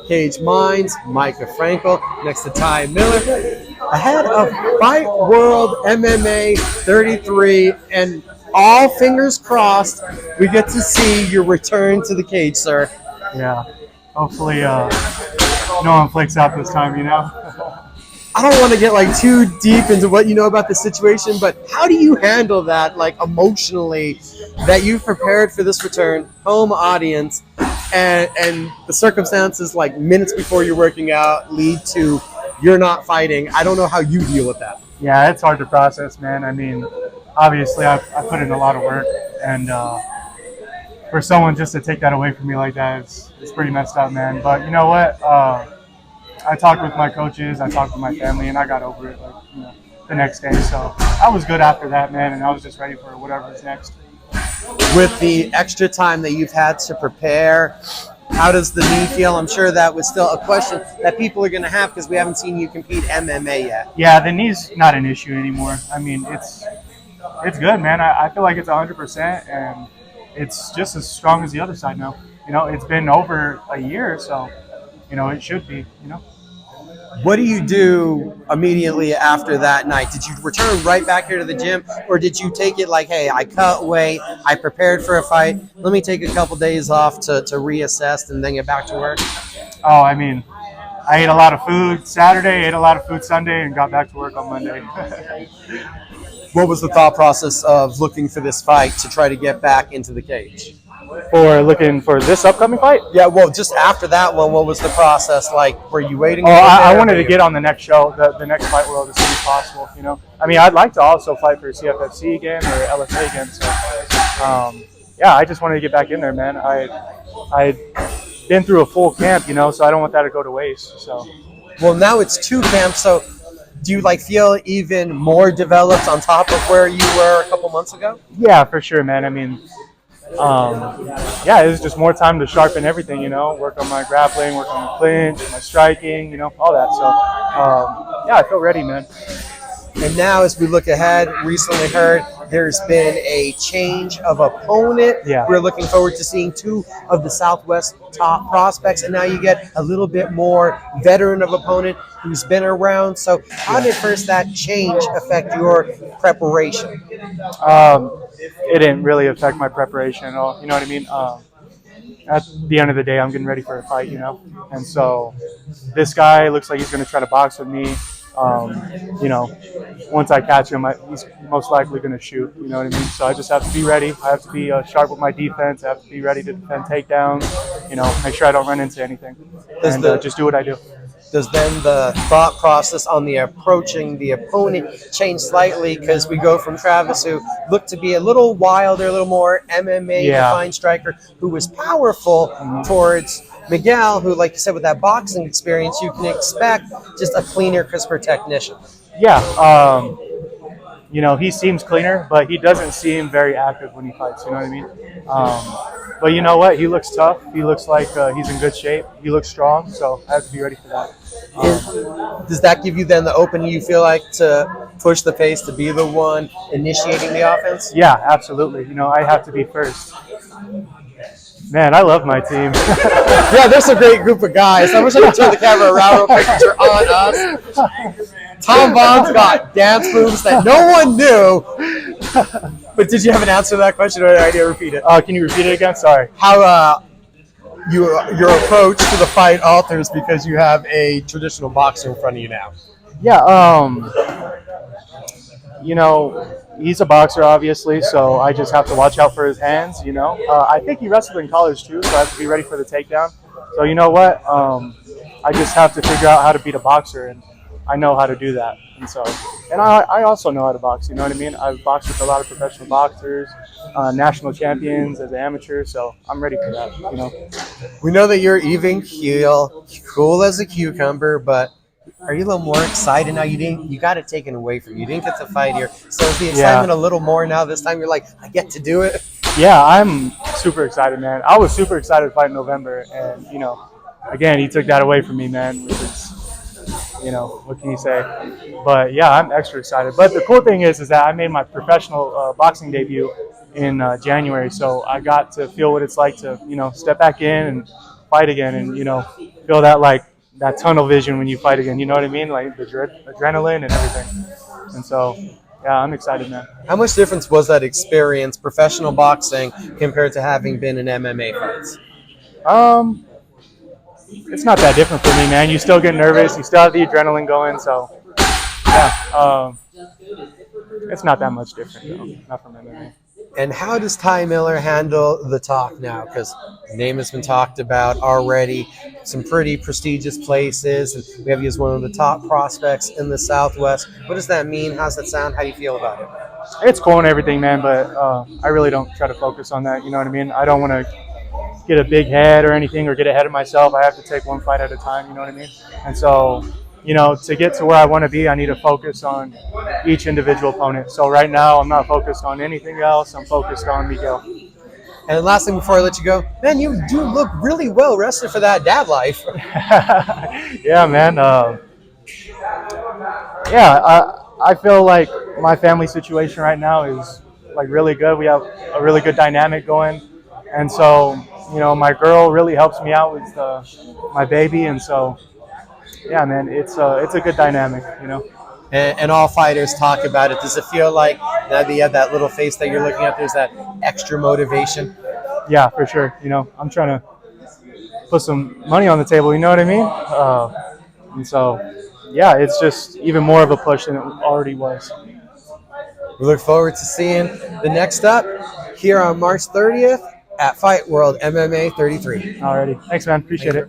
Cage Minds, Micah Frankel, next to Ty Miller, ahead of FightWorld MMA 33, and all fingers crossed, we get to see your return to the cage, sir. Yeah, hopefully no one flicks out this time, you know? I don't want to get like too deep into what you know about the situation, but how do you handle that, like emotionally, that you've prepared for this return, home audience, and the circumstances like minutes before you're working out lead to you're not fighting? I don't know how you deal with that. Yeah, it's hard to process, man. I mean, obviously I put in a lot of work, and for someone just to take that away from me like that, it's pretty messed up, man. But you know what? I talked with my coaches, I talked with my family, and I got over it the next day. So I was good after that, man, and I was just ready for whatever's next. With the extra time that you've had to prepare, how does the knee feel? I'm sure that was still a question that people are going to have because we haven't seen you compete MMA yet. Yeah, the knee's not an issue anymore. I mean, it's good, man. I feel like it's 100%, and it's just as strong as the other side now. You know, it's been over a year, so it should be. What do you do immediately after that night? Did you return right back here to the gym, or did you take it like, hey, I cut weight, I prepared for a fight, let me take a couple days off to reassess and then get back to work? Oh, I mean, I ate a lot of food Saturday, ate a lot of food Sunday, and got back to work on Monday. What was the thought process of looking for this fight to try to get back into the cage? For looking for this upcoming fight? Yeah, well, just after that one, what was the process like? Were you waiting? Oh, I wanted to get on the next show, the next Fight World, as soon as possible. I mean, I'd like to also fight for CFFC again or LFA again. So, yeah, I just wanted to get back in there, man. I'd been through a full camp, so I don't want that to go to waste. So, well, now it's 2 camps. So, do you feel even more developed on top of where you were a couple months ago? Yeah, for sure, man. I mean. Yeah, it was just more time to sharpen everything, work on my grappling, work on my clinch, my striking, all that. So, yeah, I feel ready, man. And now as we look ahead, recently heard there's been a change of opponent. Yeah. We're looking forward to seeing 2 of the Southwest top prospects, and now you get a little bit more veteran of opponent who's been around. So how did first that change affect your preparation? It didn't really affect my preparation at all. You know what I mean? At the end of the day, I'm getting ready for a fight, And so this guy looks like he's going to try to box with me. Once I catch him, he's most likely going to shoot. You know what I mean? So I just have to be ready. I have to be sharp with my defense. I have to be ready to defend takedowns. Make sure I don't run into anything. And just do what I do. Does then the thought process on the approaching the opponent change slightly? Because we go from Travis, who looked to be a little wilder, a little more MMA-defined striker, who was powerful, towards Miguel, who, like you said, with that boxing experience, you can expect just a cleaner, crisper technician. Yeah, he seems cleaner, but he doesn't seem very active when he fights, you know what I mean? But you know what? He looks tough. He looks like he's in good shape. He looks strong, so I have to be ready for that. Does that give you then the opening you feel like to push the pace, to be the one initiating the offense? Yeah, absolutely. I have to be first. Man, I love my team. Yeah, there's a great group of guys. I wish I could turn the camera around real quick because you're on us. Tom Vaughn's got dance moves that no one knew. But did you have an answer to that question, or did I repeat it? Can you repeat it again? Sorry. How your approach to the fight alters because you have a traditional boxer in front of you now? Yeah, he's a boxer, obviously, so I just have to watch out for his hands, I think he wrestled in college, too, so I have to be ready for the takedown. So you know what? I just have to figure out how to beat a boxer, and I know how to do that. And I also know how to box, you know what I mean? I've boxed with a lot of professional boxers, national champions as an amateur, so I'm ready for that, We know that you're even keel, cool as a cucumber, but are you a little more excited now? You got it taken away from you. You didn't get to fight here. So is the excitement a little more now this time? You're like, I get to do it? Yeah, I'm super excited, man. I was super excited to fight in November, and, again, he took that away from me, man, which is, what can you say? But, yeah, I'm extra excited. But the cool thing is that I made my professional boxing debut in January, so I got to feel what it's like to, step back in and fight again and, you know, feel that like that tunnel vision when you fight again. You know what I mean? Like the adrenaline and everything. And so, yeah, I'm excited, man. How much difference was that experience, professional boxing, compared to having been in MMA fights? It's not that different for me, man. You still get nervous. You still have the adrenaline going. So, yeah, it's not that much different, though. Not from MMA. And how does Ty Miller handle the talk now? Because name has been talked about already, some pretty prestigious places, and we have you as one of the top prospects in the Southwest. What does that mean? How's that sound? How do you feel about it? It's cool and everything, man, but I really don't try to focus on that. You know what I mean? I don't want to get a big head or anything or get ahead of myself. I have to take one fight at a time. You know what I mean? And so, you know, to get to where I want to be, I need to focus on each individual opponent. So right now, I'm not focused on anything else. I'm focused on Miguel. And last thing before I let you go, man, you do look really well rested for that dad life. Yeah, man. I feel like my family situation right now is like really good. We have a really good dynamic going. And so, you know, my girl really helps me out with my baby. And so, yeah, man, it's a good dynamic, you know. And all fighters talk about it. Does it feel like now that you have that little face that you're looking at, there's that extra motivation? Yeah, for sure. You know, I'm trying to put some money on the table, you know what I mean? And so, yeah, it's just even more of a push than it already was. We look forward to seeing the next up here on March 30th at FightWorld MMA 33. Alrighty. Thanks, man. Appreciate it.